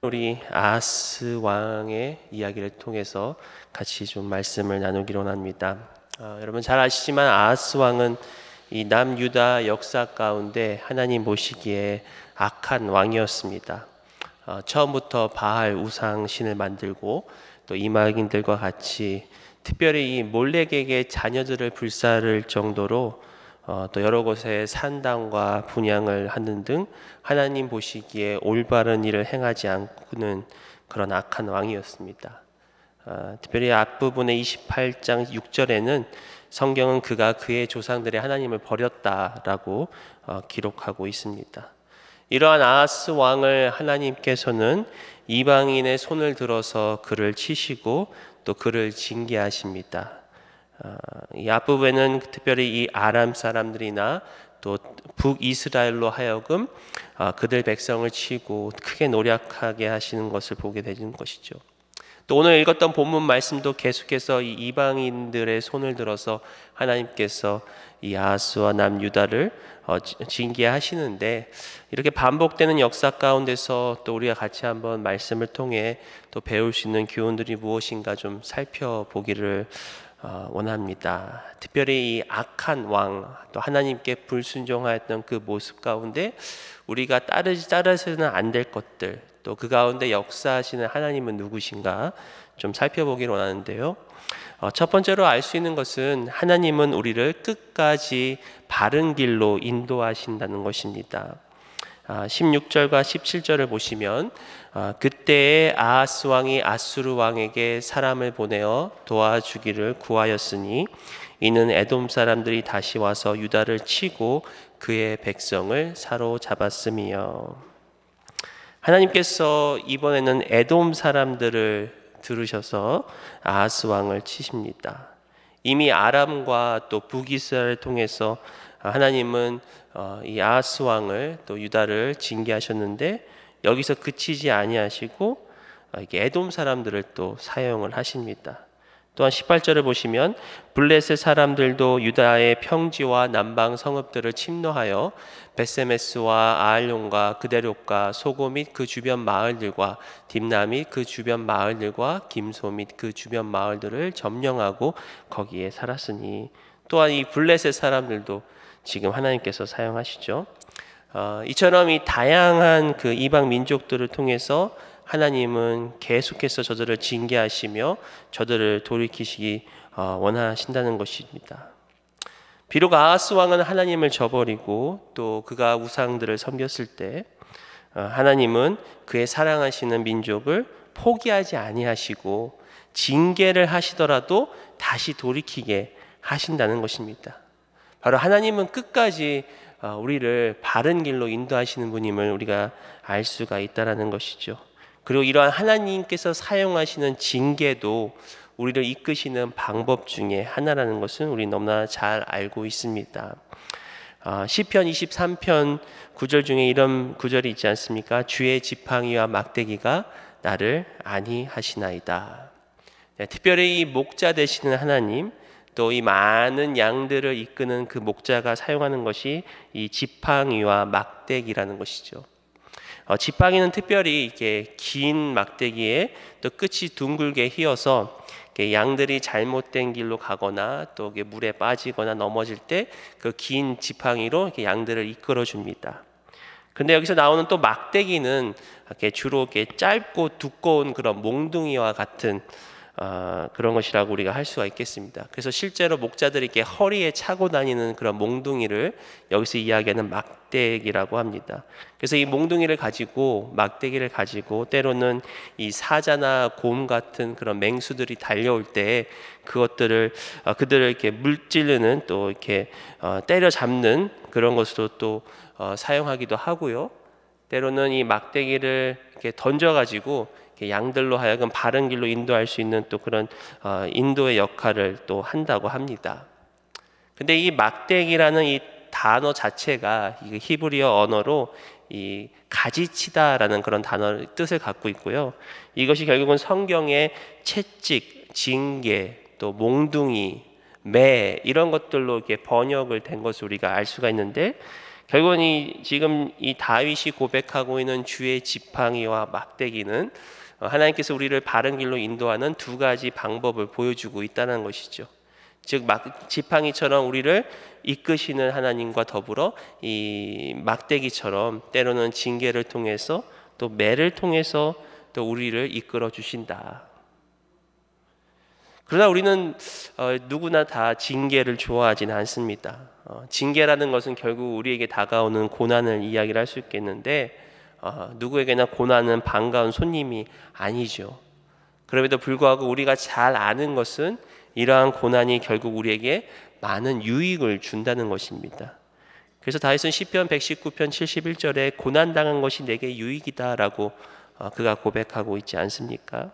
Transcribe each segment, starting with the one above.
우리 아하스 왕의 이야기를 통해서 같이 좀 말씀을 나누기로 합니다. 여러분 잘 아시지만 아하스 왕은 이 남유다 역사 가운데 하나님 보시기에 악한 왕이었습니다. 처음부터 바알 우상 신을 만들고 또 이방인들과 같이 특별히 이 몰렉에게 자녀들을 불사를 정도로 또 여러 곳에 산당과 분향을 하는 등 하나님 보시기에 올바른 일을 행하지 않고는 그런 악한 왕이었습니다. 특별히 앞부분의 28장 6절에는 성경은 그가 그의 조상들의 하나님을 버렸다라고 기록하고 있습니다. 이러한 아하스 왕을 하나님께서는 이방인의 손을 들어서 그를 치시고 또 그를 징계하십니다. 이 앞부분에는 특별히 이 아람 사람들이나 또 북이스라엘로 하여금 그들 백성을 치고 크게 노력하게 하시는 것을 보게 되는 것이죠. 또 오늘 읽었던 본문 말씀도 계속해서 이 이방인들의 손을 들어서 하나님께서 이 아하스와 남유다를 징계하시는데, 이렇게 반복되는 역사 가운데서 또 우리가 같이 한번 말씀을 통해 또 배울 수 있는 교훈들이 무엇인가 좀 살펴보기를 원합니다. 특별히 이 악한 왕, 또 하나님께 불순종하였던 그 모습 가운데 우리가 따라서는 안 될 것들, 또 그 가운데 역사하시는 하나님은 누구신가 좀 살펴보기를 원하는데요. 첫 번째로 알 수 있는 것은 하나님은 우리를 끝까지 바른 길로 인도하신다는 것입니다. 16절과 17절을 보시면 그때에 아하스 왕이 아수르 왕에게 사람을 보내어 도와주기를 구하였으니 이는 에돔 사람들이 다시 와서 유다를 치고 그의 백성을 사로잡았음이요. 하나님께서 이번에는 에돔 사람들을 들으셔서 아하스 왕을 치십니다. 이미 아람과 또 북이스라엘을 통해서 하나님은 이 아하스 왕을 또 유다를 징계하셨는데, 여기서 그치지 아니하시고 이게 에돔 사람들을 또 사용을 하십니다. 또한 18절을 보시면 블레셋 사람들도 유다의 평지와 남방 성읍들을 침노하여 베세메스와 아알론과 그데롯과 소고 및 그 주변 마을들과 딥나 및 그 주변 마을들과 김소 및 그 주변 마을들을 점령하고 거기에 살았으니, 또한 이 블레셋 사람들도 지금 하나님께서 사용하시죠. 이처럼 이 다양한 그 이방 민족들을 통해서 하나님은 계속해서 저들을 징계하시며 저들을 돌이키시기 원하신다는 것입니다. 비록 아하스 왕은 하나님을 저버리고 또 그가 우상들을 섬겼을 때 하나님은 그의 사랑하시는 민족을 포기하지 아니하시고 징계를 하시더라도 다시 돌이키게 하신다는 것입니다. 바로 하나님은 끝까지 우리를 바른 길로 인도하시는 분임을 우리가 알 수가 있다는 것이죠. 그리고 이러한 하나님께서 사용하시는 징계도 우리를 이끄시는 방법 중에 하나라는 것은 우리 너무나 잘 알고 있습니다. 시편 23편 9절 중에 이런 구절이 있지 않습니까? 주의 지팡이와 막대기가 나를 안위하시나이다. 특별히 이 목자 되시는 하나님, 또 이 많은 양들을 이끄는 그 목자가 사용하는 것이 이 지팡이와 막대기라는 것이죠. 지팡이는 특별히 이렇게 긴 막대기에 또 끝이 둥글게 휘어서 양들이 잘못된 길로 가거나 또 물에 빠지거나 넘어질 때 그 긴 지팡이로 이렇게 양들을 이끌어 줍니다. 근데 여기서 나오는 또 막대기는 이렇게 주로 이렇게 짧고 두꺼운 그런 몽둥이와 같은 그런 것이라고 우리가 할 수가 있겠습니다. 그래서 실제로 목자들이 이렇게 허리에 차고 다니는 그런 몽둥이를 여기서 이야기하는 막대기라고 합니다. 그래서 이 몽둥이를 가지고, 막대기를 가지고 때로는 이 사자나 곰 같은 그런 맹수들이 달려올 때 그들을 이렇게 물찌르는, 또 이렇게 때려잡는 그런 것으로 또 사용하기도 하고요. 때로는 이 막대기를 이렇게 던져가지고 양들로 하여금 바른 길로 인도할 수 있는 또 그런 인도의 역할을 또 한다고 합니다. 근데 이 막대기라는 이 단어 자체가 이 히브리어 언어로 이 가지치다라는 그런 단어 뜻을 갖고 있고요. 이것이 결국은 성경의 채찍, 징계, 또 몽둥이, 매 이런 것들로 이렇게 번역을 된 것을 우리가 알 수가 있는데, 결국은 지금 이 다윗이 고백하고 있는 주의 지팡이와 막대기는 하나님께서 우리를 바른 길로 인도하는 두 가지 방법을 보여주고 있다는 것이죠. 즉 지팡이처럼 우리를 이끄시는 하나님과 더불어 이 막대기처럼 때로는 징계를 통해서 또 매를 통해서 또 우리를 이끌어 주신다. 그러나 우리는 누구나 다 징계를 좋아하지는 않습니다. 징계라는 것은 결국 우리에게 다가오는 고난을 이야기를 할 수 있겠는데 누구에게나 고난은 반가운 손님이 아니죠. 그럼에도 불구하고 우리가 잘 아는 것은 이러한 고난이 결국 우리에게 많은 유익을 준다는 것입니다. 그래서 다윗은 시편 119편 71절에 고난당한 것이 내게 유익이다라고 그가 고백하고 있지 않습니까?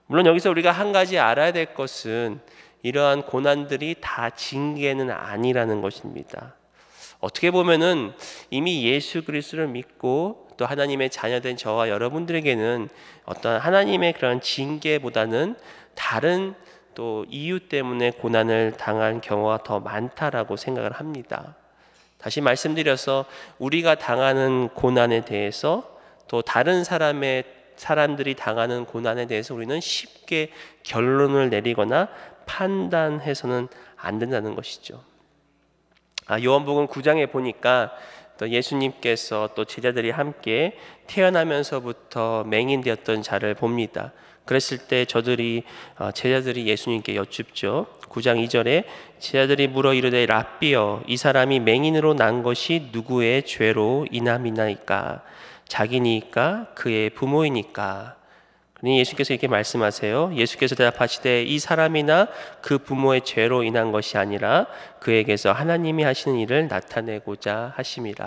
물론 여기서 우리가 한 가지 알아야 될 것은 이러한 고난들이 다 징계는 아니라는 것입니다. 어떻게 보면은 이미 예수 그리스도를 믿고 또 하나님의 자녀된 저와 여러분들에게는 어떤 하나님의 그런 징계보다는 다른 또 이유 때문에 고난을 당한 경우가 더 많다라고 생각을 합니다. 다시 말씀드려서 우리가 당하는 고난에 대해서 또 다른 사람들이 당하는 고난에 대해서 우리는 쉽게 결론을 내리거나 판단해서는 안 된다는 것이죠. 요한복음 9장에 보니까 또 예수님께서 또 제자들이 함께 태어나면서부터 맹인되었던 자를 봅니다. 그랬을 때 제자들이 예수님께 여쭙죠. 9장 2절에 제자들이 물어 이르되 랍비여 이 사람이 맹인으로 난 것이 누구의 죄로 인함이나이까 자기니까 그의 부모이니까. 그러니 예수께서 이렇게 말씀하세요. 예수께서 대답하시되 이 사람이나 그 부모의 죄로 인한 것이 아니라 그에게서 하나님이 하시는 일을 나타내고자 하심이라.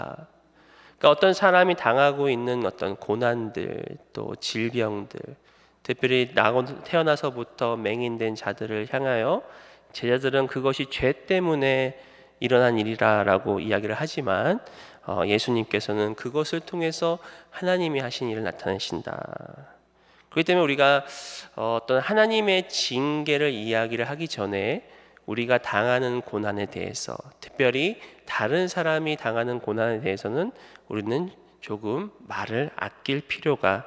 그러니까 어떤 사람이 당하고 있는 어떤 고난들 또 질병들, 특별히 태어나서부터 맹인된 자들을 향하여 제자들은 그것이 죄 때문에 일어난 일이라고 이야기를 하지만 예수님께서는 그것을 통해서 하나님이 하신 일을 나타내신다. 그렇기 때문에 우리가 어떤 하나님의 징계를 이야기를 하기 전에 우리가 당하는 고난에 대해서, 특별히 다른 사람이 당하는 고난에 대해서는 우리는 조금 말을 아낄 필요가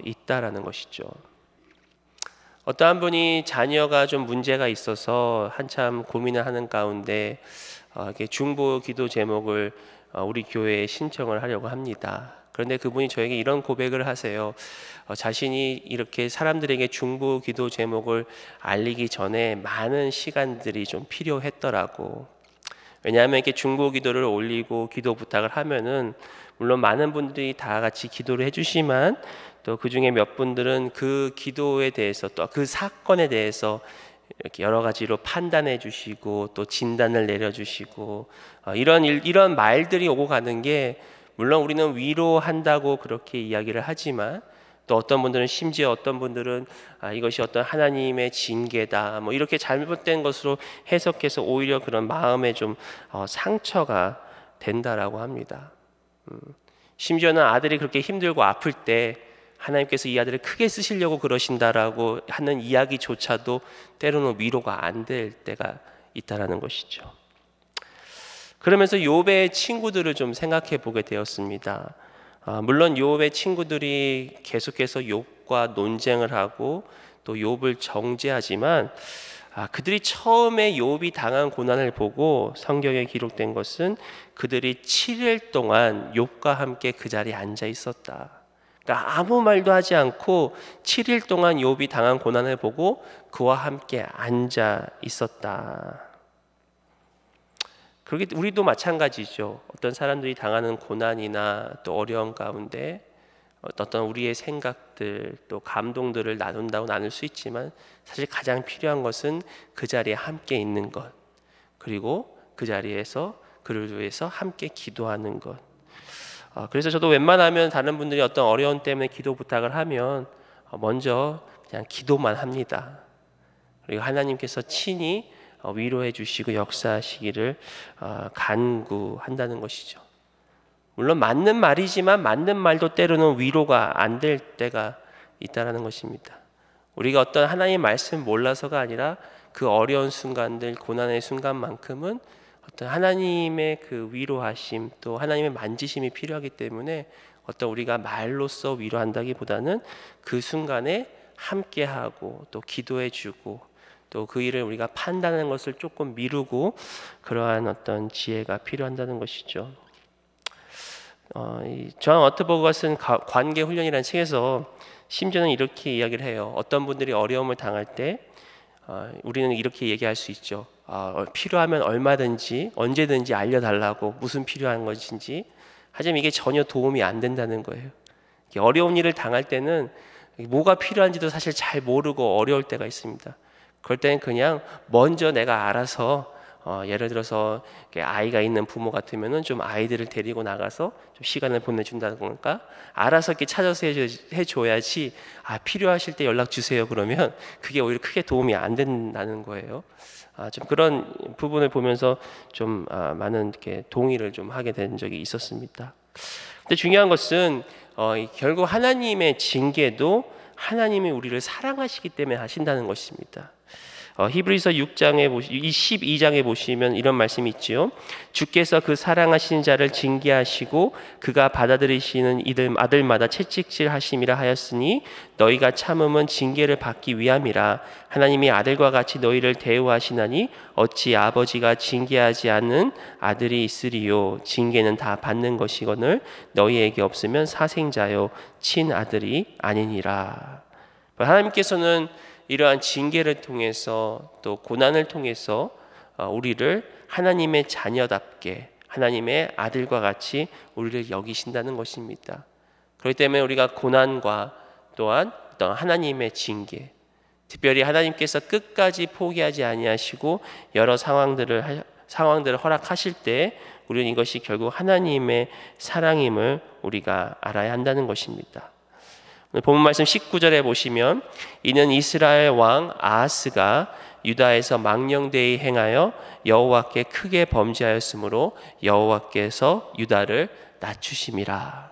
있다라는 것이죠. 어떠한 분이 자녀가 좀 문제가 있어서 한참 고민을 하는 가운데 이렇게 중보 기도 제목을 우리 교회에 신청을 하려고 합니다. 그런데 그분이 저에게 이런 고백을 하세요. 자신이 이렇게 사람들에게 중보 기도 제목을 알리기 전에 많은 시간들이 좀 필요했더라고. 왜냐하면 이렇게 중보 기도를 올리고 기도 부탁을 하면은 물론 많은 분들이 다 같이 기도를 해주시지만 또 그 중에 몇 분들은 그 기도에 대해서 또 그 사건에 대해서 이렇게 여러 가지로 판단해 주시고 또 진단을 내려주시고 이런 말들이 오고 가는 게 물론 우리는 위로한다고 그렇게 이야기를 하지만 또 어떤 분들은 심지어 어떤 분들은 이것이 어떤 하나님의 징계다 뭐 이렇게 잘못된 것으로 해석해서 오히려 그런 마음에 좀 상처가 된다라고 합니다. 심지어는 아들이 그렇게 힘들고 아플 때 하나님께서 이 아들을 크게 쓰시려고 그러신다라고 하는 이야기조차도 때로는 위로가 안 될 때가 있다라는 것이죠. 그러면서 욥의 친구들을 좀 생각해 보게 되었습니다. 물론 욥의 친구들이 계속해서 욥과 논쟁을 하고 또 욥을 정죄하지만 그들이 처음에 욥이 당한 고난을 보고 성경에 기록된 것은 그들이 7일 동안 욥과 함께 그 자리에 앉아 있었다. 그러니까 아무 말도 하지 않고 7일 동안 욥이 당한 고난을 보고 그와 함께 앉아 있었다. 그렇게 우리도 마찬가지죠. 어떤 사람들이 당하는 고난이나 또 어려움 가운데 어떤 우리의 생각들 또 감동들을 나눈다고 나눌 수 있지만 사실 가장 필요한 것은 그 자리에 함께 있는 것, 그리고 그 자리에서 그를 위해서 함께 기도하는 것. 그래서 저도 웬만하면 다른 분들이 어떤 어려움 때문에 기도 부탁을 하면 먼저 그냥 기도만 합니다. 그리고 하나님께서 친히 위로해 주시고 역사하시기를 간구한다는 것이죠. 물론 맞는 말이지만 맞는 말도 때로는 위로가 안 될 때가 있다는 것입니다. 우리가 어떤 하나님의 말씀을 몰라서가 아니라 그 어려운 순간들, 고난의 순간만큼은 어떤 하나님의 그 위로하심 또 하나님의 만지심이 필요하기 때문에 어떤 우리가 말로써 위로한다기보다는 그 순간에 함께하고 또 기도해주고 또 그 일을 우리가 판단하는 것을 조금 미루고 그러한 어떤 지혜가 필요한다는 것이죠. 존 어트버거가 쓴 관계 훈련이라는 책에서 심지어는 이렇게 이야기를 해요. 어떤 분들이 어려움을 당할 때 우리는 이렇게 얘기할 수 있죠. 필요하면 얼마든지 언제든지 알려달라고, 무슨 필요한 것인지. 하지만 이게 전혀 도움이 안 된다는 거예요. 어려운 일을 당할 때는 뭐가 필요한지도 사실 잘 모르고 어려울 때가 있습니다. 그럴 때는 그냥 먼저 내가 알아서 예를 들어서 아이가 있는 부모 같으면은 좀 아이들을 데리고 나가서 좀 시간을 보내준다든가 알아서 이렇게 찾아서 해줘야지. 필요하실 때 연락 주세요 그러면 그게 오히려 크게 도움이 안 된다는 거예요. 좀 그런 부분을 보면서 좀 많은 이렇게 동의를 좀 하게 된 적이 있었습니다. 근데 중요한 것은 결국 하나님의 징계도 하나님이 우리를 사랑하시기 때문에 하신다는 것입니다. 히브리서 6장에 12장에 보시면 이런 말씀이 있지요. 주께서 그 사랑하신 자를 징계하시고 그가 받아들이시는 이들 아들마다 채찍질 하심이라 하였으니 너희가 참음은 징계를 받기 위함이라. 하나님이 아들과 같이 너희를 대우하시나니 어찌 아버지가 징계하지 않는 아들이 있으리요. 징계는 다 받는 것이거늘 너희에게 없으면 사생자요 친아들이 아니니라. 하나님께서는 이러한 징계를 통해서 또 고난을 통해서 우리를 하나님의 자녀답게 하나님의 아들과 같이 우리를 여기신다는 것입니다. 그렇기 때문에 우리가 고난과 또한 어떤 하나님의 징계, 특별히 하나님께서 끝까지 포기하지 아니하시고 여러 상황들을 허락하실 때 우리는 이것이 결국 하나님의 사랑임을 우리가 알아야 한다는 것입니다. 본문 말씀 19절에 보시면 이는 이스라엘 왕 아하스가 유다에서 망령되이 행하여 여호와께 크게 범죄하였으므로 여호와께서 유다를 낮추심이라.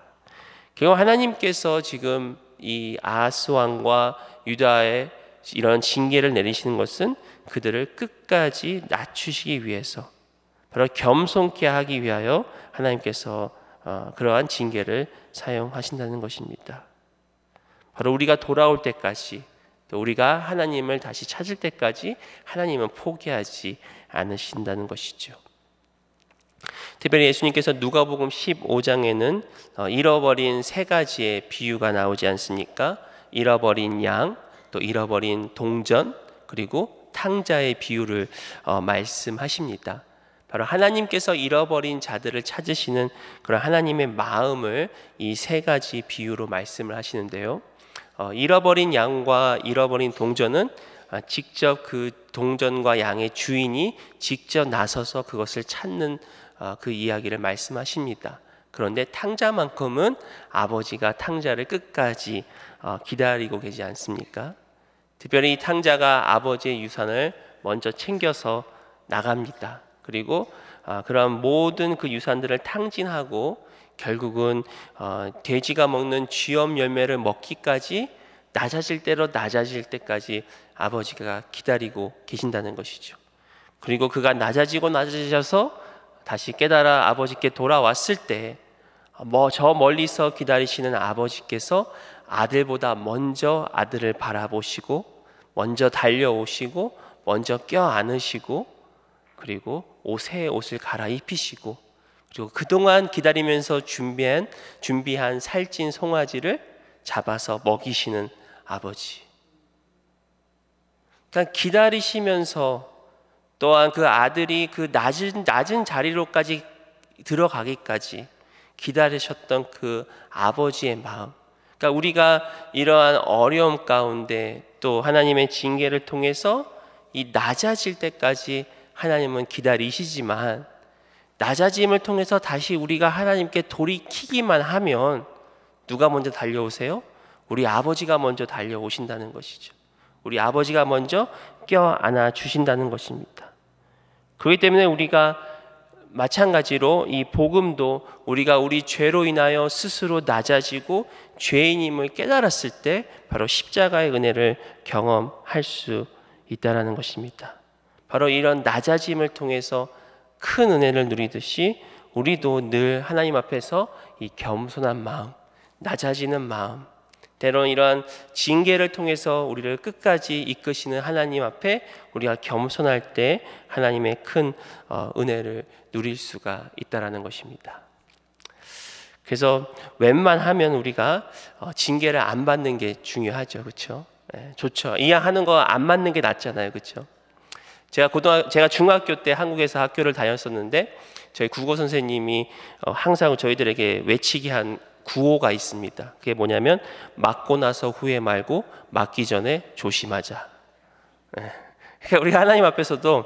결국 하나님께서 지금 이 아하스 왕과 유다에 이런 징계를 내리시는 것은 그들을 끝까지 낮추시기 위해서, 바로 겸손케 하기 위하여 하나님께서 그러한 징계를 사용하신다는 것입니다. 바로 우리가 돌아올 때까지, 또 우리가 하나님을 다시 찾을 때까지 하나님은 포기하지 않으신다는 것이죠. 특별히 예수님께서 누가복음 15장에는 잃어버린 세 가지의 비유가 나오지 않습니까? 잃어버린 양, 또 잃어버린 동전, 그리고 탕자의 비유를 말씀하십니다. 바로 하나님께서 잃어버린 자들을 찾으시는 그런 하나님의 마음을 이 세 가지 비유로 말씀을 하시는데요. 잃어버린 양과 잃어버린 동전은 직접 그 동전과 양의 주인이 직접 나서서 그것을 찾는 그 이야기를 말씀하십니다. 그런데 탕자만큼은 아버지가 탕자를 끝까지 기다리고 계지 않습니까? 특별히 이 탕자가 아버지의 유산을 먼저 챙겨서 나갑니다. 그리고 그런 모든 그 유산들을 탕진하고 결국은 돼지가 먹는 쥐엄 열매를 먹기까지 낮아질 대로 낮아질 때까지 아버지가 기다리고 계신다는 것이죠. 그리고 그가 낮아져서 다시 깨달아 아버지께 돌아왔을 때 저 멀리서 기다리시는 아버지께서 아들보다 먼저 아들을 바라보시고 먼저 달려오시고 먼저 껴안으시고 그리고 새 옷을 갈아입히시고 그리고 그동안 기다리면서 준비한 살찐 송아지를 잡아서 먹이시는 아버지. 그러니까 기다리시면서 또한 그 아들이 그 낮은 자리로까지 들어가기까지 기다리셨던 그 아버지의 마음. 그러니까 우리가 이러한 어려움 가운데 또 하나님의 징계를 통해서 이 낮아질 때까지 하나님은 기다리시지만 낮아짐을 통해서 다시 우리가 하나님께 돌이키기만 하면 누가 먼저 달려오세요? 우리 아버지가 먼저 달려오신다는 것이죠. 우리 아버지가 먼저 껴안아 주신다는 것입니다. 그렇기 때문에 우리가 마찬가지로 이 복음도 우리가 우리 죄로 인하여 스스로 낮아지고 죄인임을 깨달았을 때 바로 십자가의 은혜를 경험할 수 있다는 것입니다. 바로 이런 낮아짐을 통해서 큰 은혜를 누리듯이 우리도 늘 하나님 앞에서 이 겸손한 마음, 낮아지는 마음, 때로는 이러한 징계를 통해서 우리를 끝까지 이끄시는 하나님 앞에 우리가 겸손할 때 하나님의 큰 은혜를 누릴 수가 있다라는 것입니다. 그래서 웬만하면 우리가 징계를 안 받는 게 중요하죠, 그렇죠? 좋죠. 이해하는 거 안 맞는 게 낫잖아요, 그렇죠? 제가 중학교 때 한국에서 학교를 다녔었는데 저희 국어 선생님이 항상 저희들에게 외치게 한 구호가 있습니다. 그게 뭐냐면 맞고 나서 후회 말고 맞기 전에 조심하자. 그러니까 우리가 하나님 앞에서도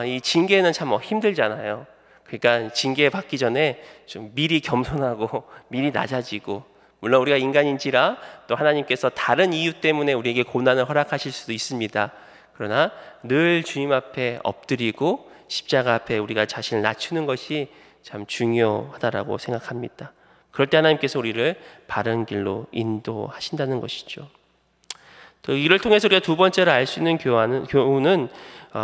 이 징계는 참 힘들잖아요. 그러니까 징계 받기 전에 좀 미리 겸손하고 미리 낮아지고, 물론 우리가 인간인지라 또 하나님께서 다른 이유 때문에 우리에게 고난을 허락하실 수도 있습니다. 그러나 늘 주님 앞에 엎드리고 십자가 앞에 우리가 자신을 낮추는 것이 참 중요하다라고 생각합니다. 그럴 때 하나님께서 우리를 바른 길로 인도하신다는 것이죠. 또 이를 통해서 우리가 두 번째로 알 수 있는 교훈은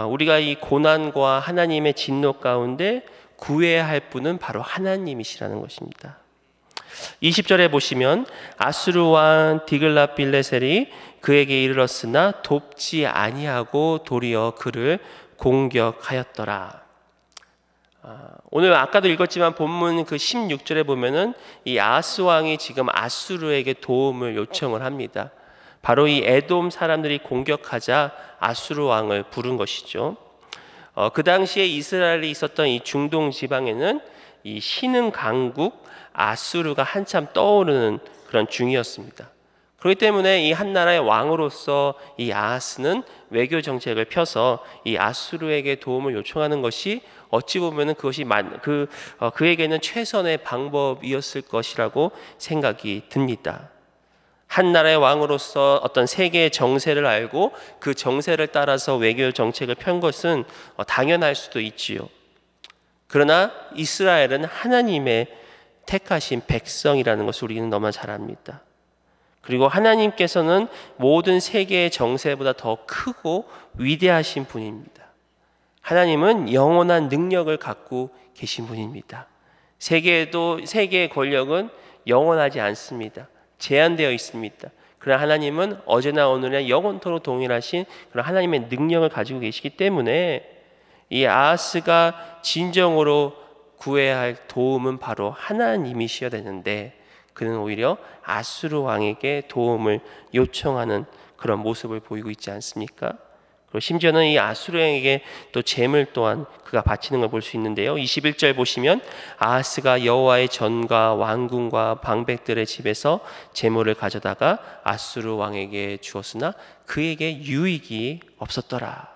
우리가 이 고난과 하나님의 진노 가운데 구해야 할 분은 바로 하나님이시라는 것입니다. 20절에 보시면 아수르 왕 디글랏빌레셀이 그에게 이르렀으나 돕지 아니하고 도리어 그를 공격하였더라. 오늘 아까도 읽었지만 본문 그 16절에 보면은 이 아하스 왕이 지금 아수르에게 도움을 요청을 합니다. 바로 이 에돔 사람들이 공격하자 아수르 왕을 부른 것이죠. 그 당시에 이스라엘이 있었던 이 중동 지방에는 이 신흥 강국 아수르가 한참 떠오르는 그런 중이었습니다. 그렇기 때문에 이 한 나라의 왕으로서 이 아하스는 외교 정책을 펴서 이 아수르에게 도움을 요청하는 것이 어찌 보면은 그것이 그에게는 최선의 방법이었을 것이라고 생각이 듭니다. 한 나라의 왕으로서 어떤 세계의 정세를 알고 그 정세를 따라서 외교 정책을 편 것은 당연할 수도 있지요. 그러나 이스라엘은 하나님의 택하신 백성이라는 것을 우리는 너무나 잘 압니다. 그리고 하나님께서는 모든 세계의 정세보다 더 크고 위대하신 분입니다. 하나님은 영원한 능력을 갖고 계신 분입니다. 세계의 권력은 영원하지 않습니다. 제한되어 있습니다. 그러나 하나님은 어제나 오늘이나 영원토록 동일하신 그런 하나님의 능력을 가지고 계시기 때문에 이 아하스가 진정으로 구해야 할 도움은 바로 하나님이셔야 되는데 그는 오히려 아수르 왕에게 도움을 요청하는 그런 모습을 보이고 있지 않습니까? 그리고 심지어는 이 아수르 왕에게 또 재물 또한 그가 바치는 걸 볼 수 있는데요. 21절 보시면 아하스가 여호와의 전과 왕궁과 방백들의 집에서 재물을 가져다가 아수르 왕에게 주었으나 그에게 유익이 없었더라.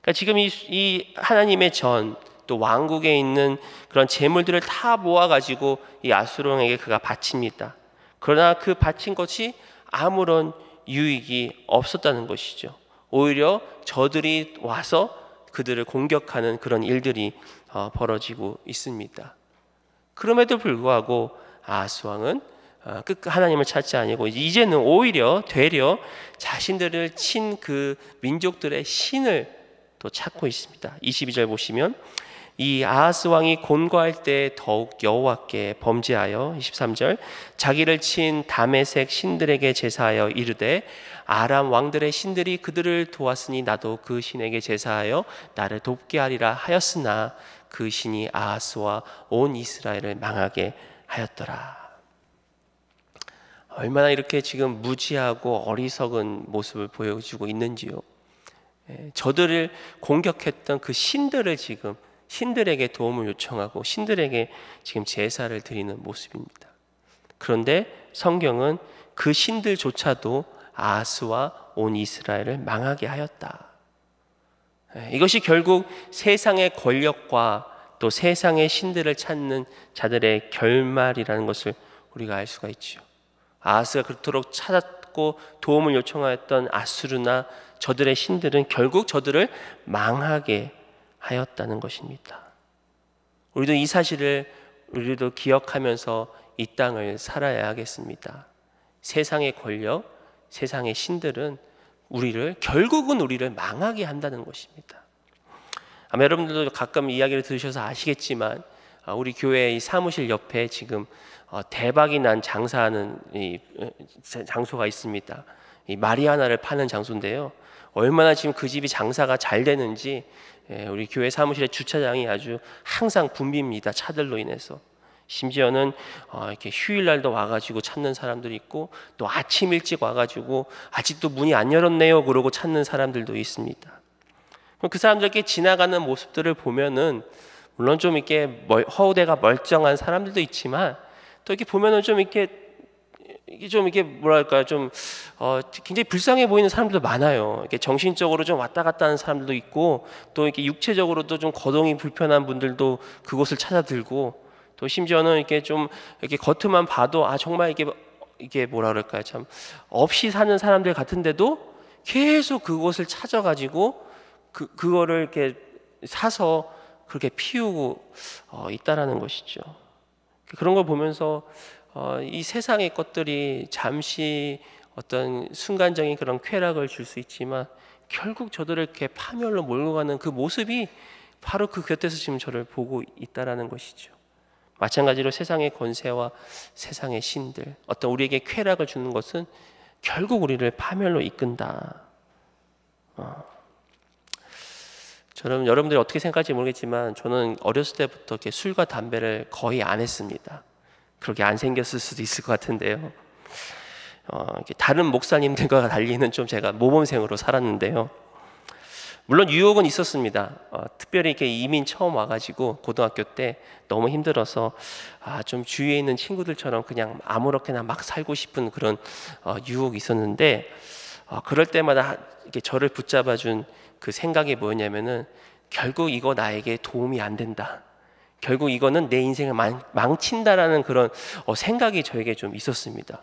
그러니까 지금 이 하나님의 전 또 왕국에 있는 그런 재물들을 다 모아가지고 이 아수르 왕에게 그가 바칩니다. 그러나 그 바친 것이 아무런 유익이 없었다는 것이죠. 오히려 저들이 와서 그들을 공격하는 그런 일들이 벌어지고 있습니다. 그럼에도 불구하고 아하스 왕은 하나님을 찾지 아니고 이제는 오히려 되려 자신들을 친 그 민족들의 신을 또 찾고 있습니다. 22절 보시면 이 아하스 왕이 곤고할 때 더욱 여호와께 범죄하여 23절 자기를 친 다메섹 신들에게 제사하여 이르되 아람 왕들의 신들이 그들을 도왔으니 나도 그 신에게 제사하여 나를 돕게 하리라 하였으나 그 신이 아하스와 온 이스라엘을 망하게 하였더라. 얼마나 이렇게 지금 무지하고 어리석은 모습을 보여주고 있는지요. 저들을 공격했던 그 신들을 지금 신들에게 도움을 요청하고 신들에게 지금 제사를 드리는 모습입니다. 그런데 성경은 그 신들조차도 아하스와 온 이스라엘을 망하게 하였다. 이것이 결국 세상의 권력과 또 세상의 신들을 찾는 자들의 결말이라는 것을 우리가 알 수가 있죠. 아하스가 그토록 찾았고 도움을 요청하였던 아수르나 저들의 신들은 결국 저들을 망하게 하였다는 것입니다. 우리도 이 사실을 우리도 기억하면서 이 땅을 살아야 하겠습니다. 세상의 권력, 세상의 신들은 결국은 우리를 망하게 한다는 것입니다. 아마 여러분들도 가끔 이야기를 들으셔서 아시겠지만 우리 교회 이 사무실 옆에 지금 대박이 난 장사하는 이 장소가 있습니다. 이 마리아나를 파는 장소인데요. 얼마나 지금 그 집이 장사가 잘 되는지 우리 교회 사무실의 주차장이 아주 항상 붐빕니다. 차들로 인해서. 심지어는 이렇게 휴일날도 와가지고 찾는 사람들이 있고, 또 아침 일찍 와가지고 아직도 문이 안 열었네요 그러고 찾는 사람들도 있습니다. 그 사람들께 지나가는 모습들을 보면은 물론 좀 이렇게 허우대가 멀쩡한 사람들도 있지만, 또 이렇게 보면은 좀 이렇게 뭐랄까요, 좀 굉장히 불쌍해 보이는 사람들도 많아요. 이렇게 정신적으로 좀 왔다 갔다 하는 사람들도 있고, 또 이렇게 육체적으로도 좀 거동이 불편한 분들도 그곳을 찾아들고, 또 심지어는 이렇게 좀 이렇게 겉만 봐도 정말 이게 뭐라 그럴까요, 참 없이 사는 사람들 같은데도 계속 그곳을 찾아가지고 그거를 이렇게 사서 그렇게 피우고 있다라는 것이죠. 그런 걸 보면서 이 세상의 것들이 잠시 어떤 순간적인 그런 쾌락을 줄 수 있지만, 결국 저들을 이렇게 파멸로 몰고 가는 그 모습이 바로 그 곁에서 지금 저를 보고 있다라는 것이죠. 마찬가지로 세상의 권세와 세상의 신들, 어떤 우리에게 쾌락을 주는 것은 결국 우리를 파멸로 이끈다. 저는 여러분들이 어떻게 생각할지 모르겠지만, 저는 어렸을 때부터 이렇게 술과 담배를 거의 안 했습니다. 그렇게 안 생겼을 수도 있을 것 같은데요. 다른 목사님들과 달리는 좀 제가 모범생으로 살았는데요. 물론 유혹은 있었습니다. 특별히 이렇게 이민 처음 와가지고 고등학교 때 너무 힘들어서 좀 주위에 있는 친구들처럼 그냥 아무렇게나 막 살고 싶은 그런 유혹이 있었는데, 그럴 때마다 이렇게 저를 붙잡아준 그 생각이 뭐였냐면은, 결국 이거 나에게 도움이 안 된다, 결국 이거는 내 인생을 망친다라는 그런 생각이 저에게 좀 있었습니다.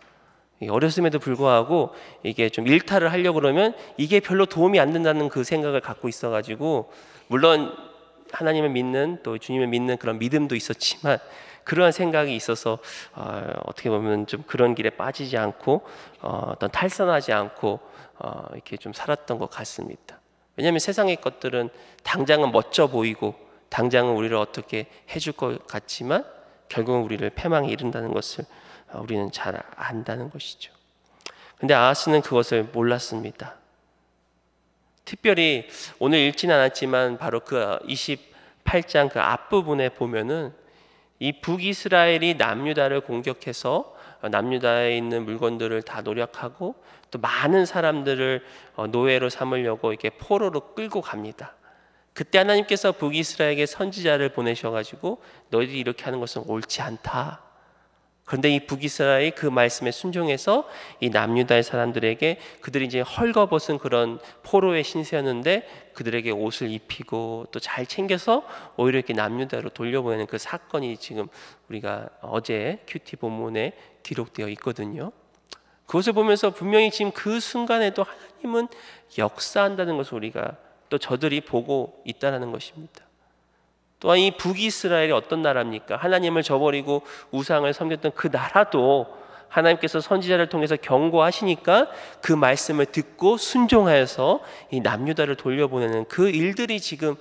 어렸음에도 불구하고 이게 좀 일탈을 하려고 그러면 이게 별로 도움이 안 된다는 그 생각을 갖고 있어가지고, 물론 하나님을 믿는, 또 주님을 믿는 그런 믿음도 있었지만, 그러한 생각이 있어서 어떻게 보면 좀 그런 길에 빠지지 않고 어떤 탈선하지 않고 이렇게 좀 살았던 것 같습니다. 왜냐하면 세상의 것들은 당장은 멋져 보이고 당장은 우리를 어떻게 해줄 것 같지만, 결국은 우리를 패망에 이른다는 것을 우리는 잘 안다는 것이죠. 근데 아하스는 그것을 몰랐습니다. 특별히 오늘 읽지는 않았지만 바로 그 28장 그 앞부분에 보면은, 이 북이스라엘이 남유다를 공격해서 남유다에 있는 물건들을 다 노력하고, 또 많은 사람들을 노예로 삼으려고 이렇게 포로로 끌고 갑니다. 그때 하나님께서 북이스라엘에게 선지자를 보내셔가지고, 너희들이 이렇게 하는 것은 옳지 않다. 그런데 이 북이스라엘이 그 말씀에 순종해서 이 남유다의 사람들에게, 그들이 이제 헐거벗은 그런 포로의 신세였는데 그들에게 옷을 입히고 또 잘 챙겨서 오히려 이렇게 남유다로 돌려보내는 그 사건이 지금 우리가 어제 큐티 본문에 기록되어 있거든요. 그것을 보면서 분명히 지금 그 순간에도 하나님은 역사한다는 것을 우리가, 또 저들이 보고 있다는 것입니다. 또한 이 북이스라엘이 어떤 나라입니까? 하나님을 저버리고 우상을 섬겼던 그 나라도 하나님께서 선지자를 통해서 경고하시니까 그 말씀을 듣고 순종하여서 이 남유다를 돌려보내는 그 일들이 지금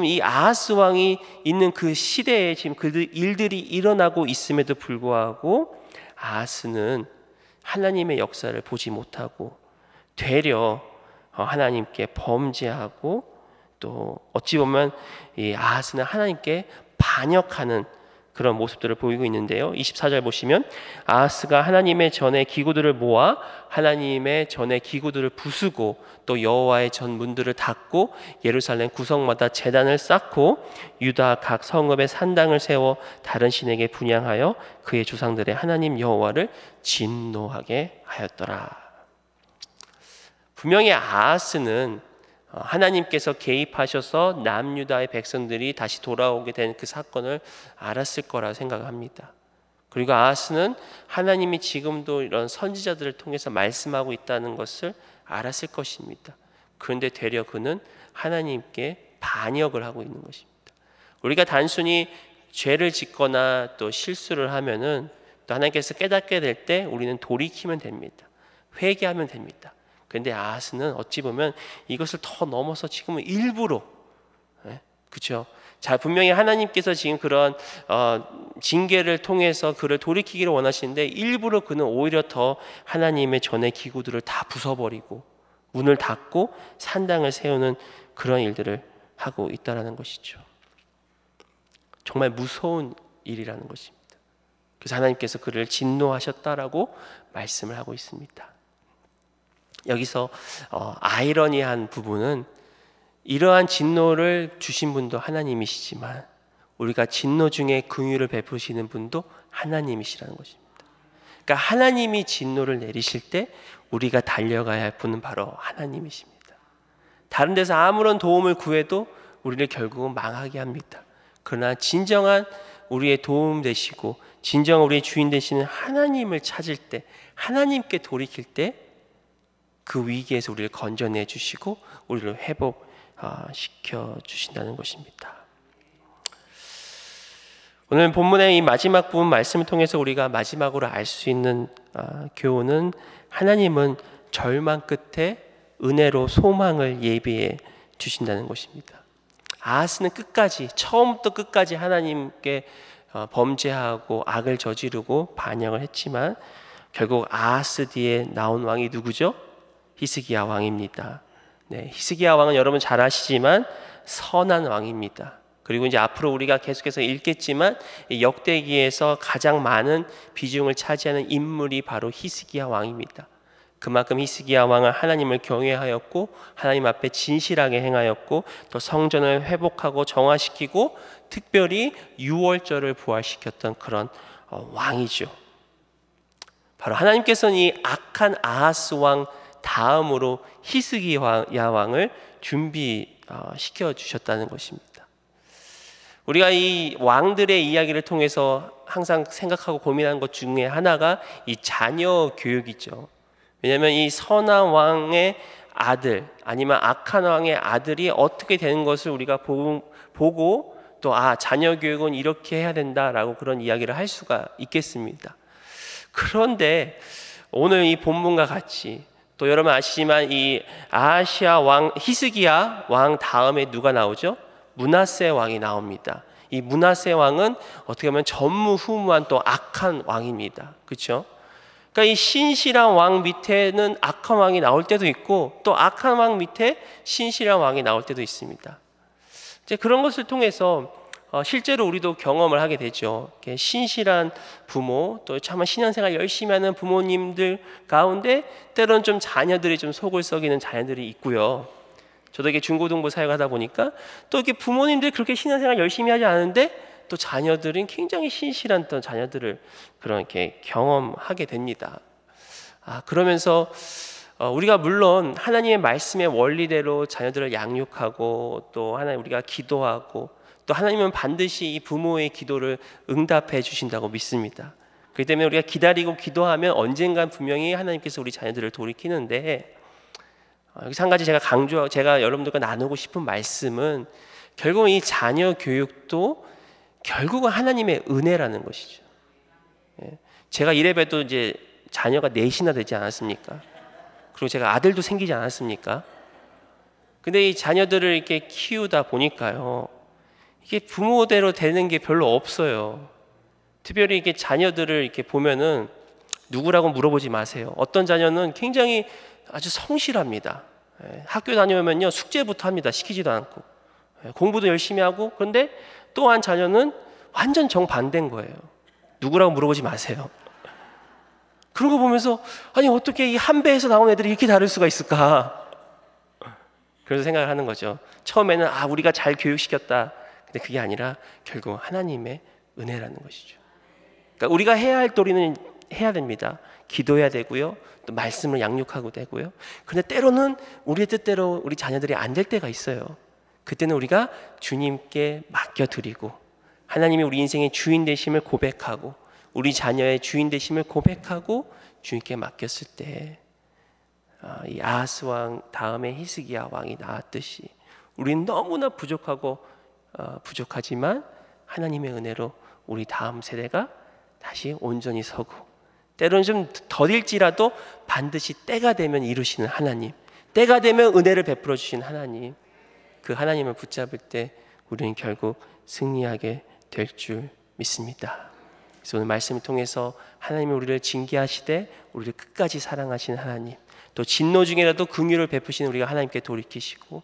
이 아하스 왕이 있는 그 시대에 지금 그 일들이 일어나고 있음에도 불구하고, 아하스는 하나님의 역사를 보지 못하고 되려 하나님께 범죄하고, 또 어찌 보면 이 아하스는 하나님께 반역하는 그런 모습들을 보이고 있는데요. 24절 보시면, 아하스가 하나님의 전에 기구들을 모아 하나님의 전에 기구들을 부수고, 또 여호와의 전 문들을 닫고, 예루살렘 구성마다 제단을 쌓고, 유다 각 성읍에 산당을 세워 다른 신에게 분향하여 그의 조상들의 하나님 여호와를 진노하게 하였더라. 분명히 아하스는 하나님께서 개입하셔서 남유다의 백성들이 다시 돌아오게 된 그 사건을 알았을 거라 생각합니다. 그리고 아하스는 하나님이 지금도 이런 선지자들을 통해서 말씀하고 있다는 것을 알았을 것입니다. 그런데 되려 그는 하나님께 반역을 하고 있는 것입니다. 우리가 단순히 죄를 짓거나 또 실수를 하면은, 또 하나님께서 깨닫게 될 때 우리는 돌이키면 됩니다. 회개하면 됩니다. 그런데 아하스는 어찌 보면 이것을 더 넘어서 지금은 일부러 그렇죠? 자, 분명히 하나님께서 지금 그런 징계를 통해서 그를 돌이키기를 원하시는데 일부러 그는 오히려 더 하나님의 전의 기구들을 다 부숴버리고 문을 닫고 산당을 세우는 그런 일들을 하고 있다는 것이죠. 정말 무서운 일이라는 것입니다. 그래서 하나님께서 그를 진노하셨다라고 말씀을 하고 있습니다. 여기서 아이러니한 부분은 이러한 진노를 주신 분도 하나님이시지만 우리가 진노 중에 긍휼을 베푸시는 분도 하나님이시라는 것입니다. 그러니까 하나님이 진노를 내리실 때 우리가 달려가야 할 분은 바로 하나님이십니다. 다른 데서 아무런 도움을 구해도 우리를 결국은 망하게 합니다. 그러나 진정한 우리의 도움 되시고 진정 우리의 주인 되시는 하나님을 찾을 때, 하나님께 돌이킬 때 그 위기에서 우리를 건져내 주시고 우리를 회복시켜 주신다는 것입니다. 오늘 본문의 이 마지막 부분 말씀을 통해서 우리가 마지막으로 알 수 있는 교훈은 하나님은 절망 끝에 은혜로 소망을 예비해 주신다는 것입니다. 아하스는 끝까지, 처음부터 끝까지 하나님께 범죄하고 악을 저지르고 반역을 했지만 결국 아하스 뒤에 나온 왕이 누구죠? 히스기야 왕입니다. 네, 히스기야 왕은 여러분 잘 아시지만 선한 왕입니다. 그리고 이제 앞으로 우리가 계속해서 읽겠지만 역대기에서 가장 많은 비중을 차지하는 인물이 바로 히스기야 왕입니다. 그만큼 히스기야 왕은 하나님을 경외하였고 하나님 앞에 진실하게 행하였고 또 성전을 회복하고 정화시키고 특별히 유월절을 부활시켰던 그런 왕이죠. 바로 하나님께서는 이 악한 아하스 왕 다음으로 히스기야 왕을 준비시켜 주셨다는 것입니다. 우리가 이 왕들의 이야기를 통해서 항상 생각하고 고민하는 것 중에 하나가 이 자녀 교육이죠. 왜냐하면 이 선한 왕의 아들 아니면 악한 왕의 아들이 어떻게 되는 것을 우리가 보고 또 자녀 교육은 이렇게 해야 된다라고 그런 이야기를 할 수가 있겠습니다. 그런데 오늘 이 본문과 같이 또 여러분 아시지만 이 아하시아 왕 히스기야 왕 다음에 누가 나오죠? 므낫세 왕이 나옵니다. 이 므낫세 왕은 어떻게 보면 전무후무한 또 악한 왕입니다. 그렇죠? 그러니까 이 신실한 왕 밑에는 악한 왕이 나올 때도 있고 또 악한 왕 밑에 신실한 왕이 나올 때도 있습니다. 이제 그런 것을 통해서 실제로 우리도 경험을 하게 되죠. 신실한 부모 또 참 신앙생활 열심히 하는 부모님들 가운데 때로는 좀 자녀들이 좀 속을 썩이는 자녀들이 있고요. 저도 이게 중고등부 사역하다 보니까 또 이렇게 부모님들이 그렇게 신앙생활 열심히 하지 않은데 또 자녀들은 굉장히 신실한 또 자녀들을 그렇게 경험하게 됩니다. 그러면서 우리가 물론 하나님의 말씀의 원리대로 자녀들을 양육하고 또 하나님 우리가 기도하고 또 하나님은 반드시 이 부모의 기도를 응답해 주신다고 믿습니다. 그렇기 때문에 우리가 기다리고 기도하면 언젠간 분명히 하나님께서 우리 자녀들을 돌이키는데 여기서 한 가지 제가 여러분들과 나누고 싶은 말씀은 결국은 이 자녀 교육도 결국은 하나님의 은혜라는 것이죠. 제가 이래봬도 이제 자녀가 넷이나 되지 않았습니까? 그리고 제가 아들도 생기지 않았습니까? 근데 이 자녀들을 이렇게 키우다 보니까요, 이게 부모대로 되는 게 별로 없어요. 특별히 이렇게 자녀들을 이렇게 보면은 누구라고 물어보지 마세요. 어떤 자녀는 굉장히 아주 성실합니다. 학교 다녀오면요 숙제부터 합니다. 시키지도 않고 공부도 열심히 하고. 그런데 또 한 자녀는 완전 정반대인 거예요. 누구라고 물어보지 마세요. 그런 거 보면서 아니 어떻게 이 한 배에서 나온 애들이 이렇게 다를 수가 있을까? 그래서 생각을 하는 거죠. 처음에는 우리가 잘 교육시켰다. 근데 그게 아니라 결국 하나님의 은혜라는 것이죠. 그러니까 우리가 해야 할 도리는 해야 됩니다. 기도해야 되고요. 또 말씀을 양육하고 되고요. 그런데 때로는 우리의 뜻대로 우리 자녀들이 안 될 때가 있어요. 그때는 우리가 주님께 맡겨드리고 하나님이 우리 인생의 주인 되심을 고백하고 우리 자녀의 주인 되심을 고백하고 주님께 맡겼을 때 이 아하스 왕 다음에 히스기야 왕이 나왔듯이 우리는 너무나 부족하지만 하나님의 은혜로 우리 다음 세대가 다시 온전히 서고 때로는 좀 더딜지라도 반드시 때가 되면 이루시는 하나님, 때가 되면 은혜를 베풀어 주신 하나님, 그 하나님을 붙잡을 때 우리는 결국 승리하게 될 줄 믿습니다. 그래서 오늘 말씀을 통해서 하나님이 우리를 징계하시되 우리를 끝까지 사랑하시는 하나님, 또 진노 중에라도 긍휼을 베푸시는 우리가 하나님께 돌이키시고,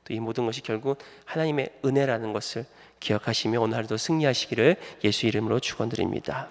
또 이 모든 것이 결국 하나님의 은혜라는 것을 기억하시며 오늘 하루도 승리하시기를 예수 이름으로 축원드립니다.